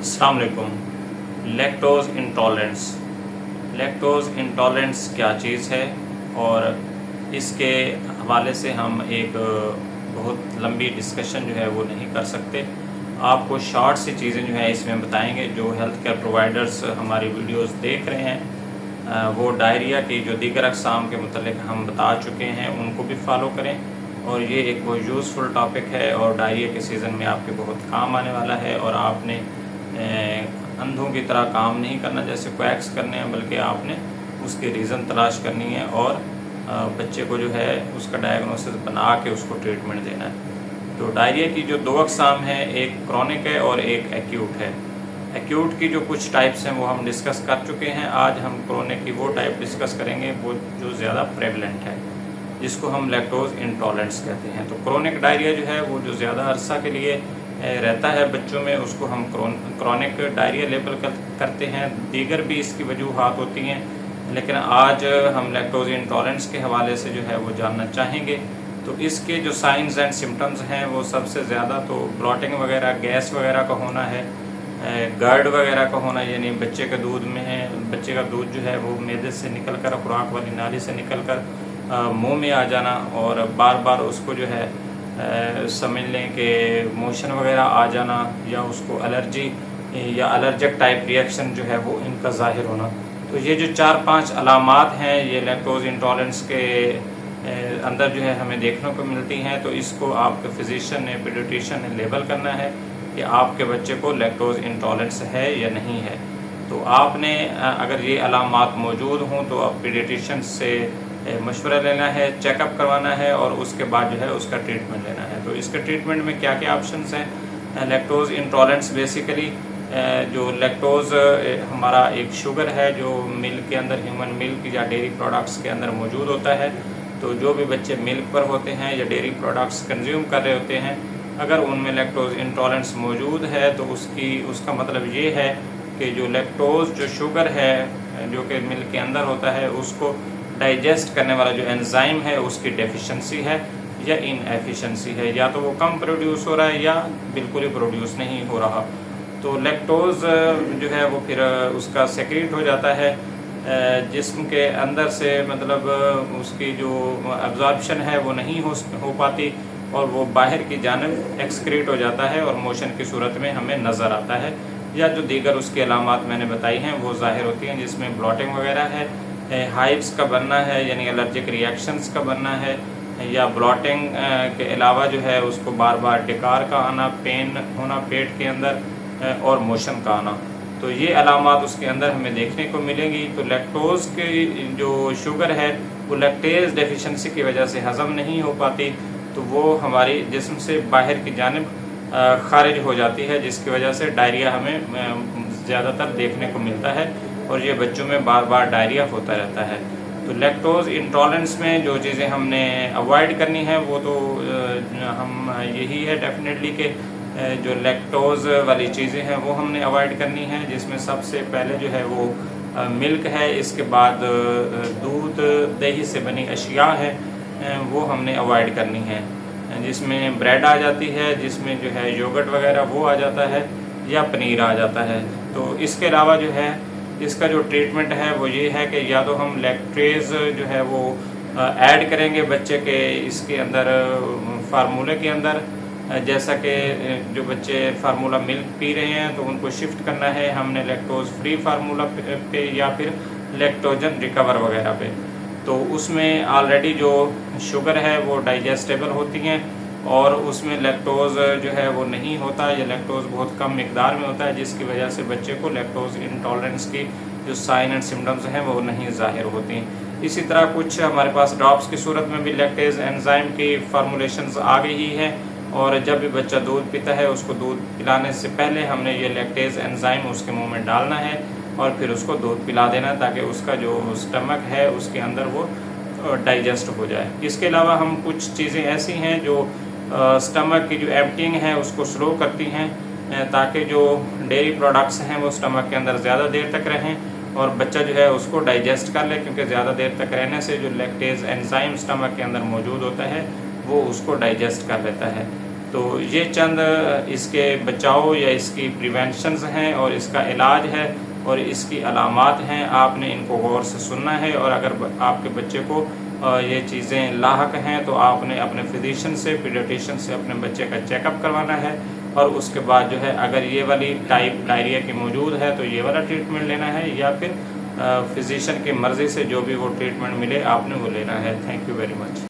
अस्सलाम वालेकुम। Lactose intolerance क्या चीज़ है और इसके हवाले से हम एक बहुत लंबी डिस्कशन जो है वो नहीं कर सकते। आपको शॉर्ट सी चीज़ें जो है इसमें बताएंगे। जो हेल्थ केयर प्रोवाइडर्स हमारी वीडियोस देख रहे हैं वो डायरिया की जो दीगर अक़साम के मुतल्लिक हम बता चुके हैं, उनको भी फॉलो करें। और ये एक बहुत यूज़फुल टॉपिक है और डायरिया के सीज़न में आपके बहुत काम आने वाला है। और आपने अंधों की तरह काम नहीं करना जैसे क्वैक्स करने हैं, बल्कि आपने उसके रीज़न तलाश करनी है और बच्चे को जो है उसका डायग्नोसिस बना के उसको ट्रीटमेंट देना है। तो डायरिया की जो दो अक़साम हैं, एक क्रॉनिक है और एक एक्यूट है। एक्यूट की जो कुछ टाइप्स हैं वो हम डिस्कस कर चुके हैं। आज हम क्रॉनिक की वो टाइप डिस्कस करेंगे वो जो ज़्यादा प्रेवलेंट है, जिसको हम लैक्टोज़ इंटॉलरेंस कहते हैं। तो क्रॉनिक डायरिया जो है वो जो ज़्यादा अरसा के लिए रहता है बच्चों में, उसको हम क्रॉनिक डायरिया लेबल करते हैं। दीगर भी इसकी वजूहात होती हैं, लेकिन आज हम लैक्टोज़ इंटॉलरेंस के हवाले से जो है वो जानना चाहेंगे। तो इसके जो साइंस एंड सिम्टम्स हैं वो सबसे ज़्यादा तो ब्लॉटिंग वगैरह, गैस वगैरह का होना है, गर्ड वगैरह का होना, यानी बच्चे के दूध में है, बच्चे का दूध जो है वो मैदे से निकल कर, खुराक वाली नाली से निकल कर मुँह में आ जाना और बार बार उसको जो है समझ लें कि मोशन वगैरह आ जाना, या उसको एलर्जी या एलर्जिक टाइप रिएक्शन जो है वो इनका ज़ाहिर होना। तो ये जो 4-5 अलामात हैं ये लैक्टोज़ इंटॉलरेंस के अंदर जो है हमें देखने को मिलती हैं। तो इसको आपके फिजिशियन ने, पीडियाट्रिशियन ने लेबल करना है कि आपके बच्चे को लैक्टोज़ इंटॉलरेंस है या नहीं है। तो आपने अगर ये अलामात मौजूद हों तो आप पीडियाट्रिशियन से मशवरा लेना है, चेकअप करवाना है और उसके बाद जो है उसका ट्रीटमेंट लेना है। तो इसके ट्रीटमेंट में क्या क्या ऑप्शंस हैं। लैक्टोज़ इंटॉलरेंस बेसिकली जो लैक्टोज़ हमारा एक शुगर है जो मिल्क के अंदर, ह्यूमन मिल्क या डेयरी प्रोडक्ट्स के अंदर मौजूद होता है। तो जो भी बच्चे मिल्क पर होते हैं या डेयरी प्रोडक्ट्स कंज्यूम कर रहे होते हैं, अगर उनमें लैक्टोज़ इंटॉलरेंस मौजूद है तो उसका मतलब ये है कि जो लैक्टोज़ जो शुगर है जो कि मिल्क के अंदर होता है, उसको डाइजेस्ट करने वाला जो एंजाइम है उसकी डेफिशिएंसी है या इनएफिशिएंसी है, या तो वो कम प्रोड्यूस हो रहा है या बिल्कुल ही प्रोड्यूस नहीं हो रहा। तो लैक्टोज़ जो है वो फिर उसका सेक्रेट हो जाता है जिस्म के अंदर से, मतलब उसकी जो एब्जॉर्प्शन है वो नहीं हो पाती और वो बाहर की जानिब एक्सक्रीट हो जाता है और मोशन की सूरत में हमें नज़र आता है, या जो दीगर उसकी अलामात मैंने बताई हैं वो ज़ाहिर होती हैं, जिसमें ब्लॉटिंग वगैरह है, हाइव्स का बनना है यानी एलर्जिक रिएक्शंस का बनना है, या ब्लॉटिंग के अलावा जो है उसको बार बार डकार का आना, पेन होना पेट के अंदर और मोशन का आना। तो ये अलामात उसके अंदर हमें देखने को मिलेंगी। तो लैक्टोज़ की जो शुगर है वो लैक्टेज डेफिशिएंसी की वजह से हज़म नहीं हो पाती, तो वो हमारी जिस्म से बाहर की जानिब खारिज हो जाती है, जिसकी वजह से डायरिया हमें ज़्यादातर देखने को मिलता है और ये बच्चों में बार बार डायरिया होता रहता है। तो लैक्टोज़ इंटॉलरेंस में जो चीज़ें हमने अवॉइड करनी है वो तो हम यही है डेफिनेटली कि जो लैक्टोज़ वाली चीज़ें हैं वो हमने अवॉइड करनी है, जिसमें सबसे पहले जो है वो मिल्क है, इसके बाद दूध, दही से बनी अशिया है वो हमने अवॉइड करनी है, जिसमें ब्रेड आ जाती है, जिसमें जो है योगर्ट वगैरह वो आ जाता है या पनीर आ जाता है। तो इसके अलावा जो है इसका जो ट्रीटमेंट है वो ये है कि या तो हम लैक्टेज जो है वो ऐड करेंगे बच्चे के इसके अंदर फार्मूले के अंदर, जैसा कि जो बच्चे फार्मूला मिल्क पी रहे हैं तो उनको शिफ्ट करना है हमने लैक्टोज़ फ्री फार्मूला पे या फिर लैक्टोजन रिकवर वगैरह पे। तो उसमें ऑलरेडी जो शुगर है वो डाइजेस्टेबल होती हैं और उसमें लैक्टोज़ जो है वो नहीं होता, या लैक्टोज़ बहुत कम मिकदार में होता है, जिसकी वजह से बच्चे को लैक्टोज़ इंटॉलरेंस की जो साइन एंड सिम्टम्स हैं वो नहीं ज़ाहिर होती। इसी तरह कुछ हमारे पास ड्रॉप्स की सूरत में भी लैक्टेज एंजाइम की फार्मूलेशंस आ गई ही है, और जब भी बच्चा दूध पीता है उसको दूध पिलाने से पहले हमने ये लैक्टेज एंजाइम उसके मुँह में डालना है और फिर उसको दूध पिला देना, ताकि उसका जो स्टमक है उसके अंदर वो डाइजेस्ट हो जाए। इसके अलावा हम कुछ चीज़ें ऐसी हैं जो स्टमक की जो एम्पटिंग है उसको स्लो करती हैं, ताकि जो डेयरी प्रोडक्ट्स हैं वो स्टमक के अंदर ज़्यादा देर तक रहें और बच्चा जो है उसको डाइजेस्ट कर ले, क्योंकि ज़्यादा देर तक रहने से जो लैक्टेज एंजाइम स्टमक के अंदर मौजूद होता है वो उसको डाइजेस्ट कर लेता है। तो ये चंद इसके बचाव या इसकी प्रिवेंशंस हैं और इसका इलाज है और इसकी अलामात हैं। आपने इनको गौर से सुनना है और अगर आपके बच्चे को ये चीज़ें लाहक हैं तो आपने अपने फिजिशियन से, पीडियाट्रिशियन से अपने बच्चे का चेकअप करवाना है और उसके बाद जो है अगर ये वाली टाइप डायरिया की मौजूद है तो ये वाला ट्रीटमेंट लेना है या फिर फिजिशियन की मर्ज़ी से जो भी वो ट्रीटमेंट मिले आपने वो लेना है। Thank you very much.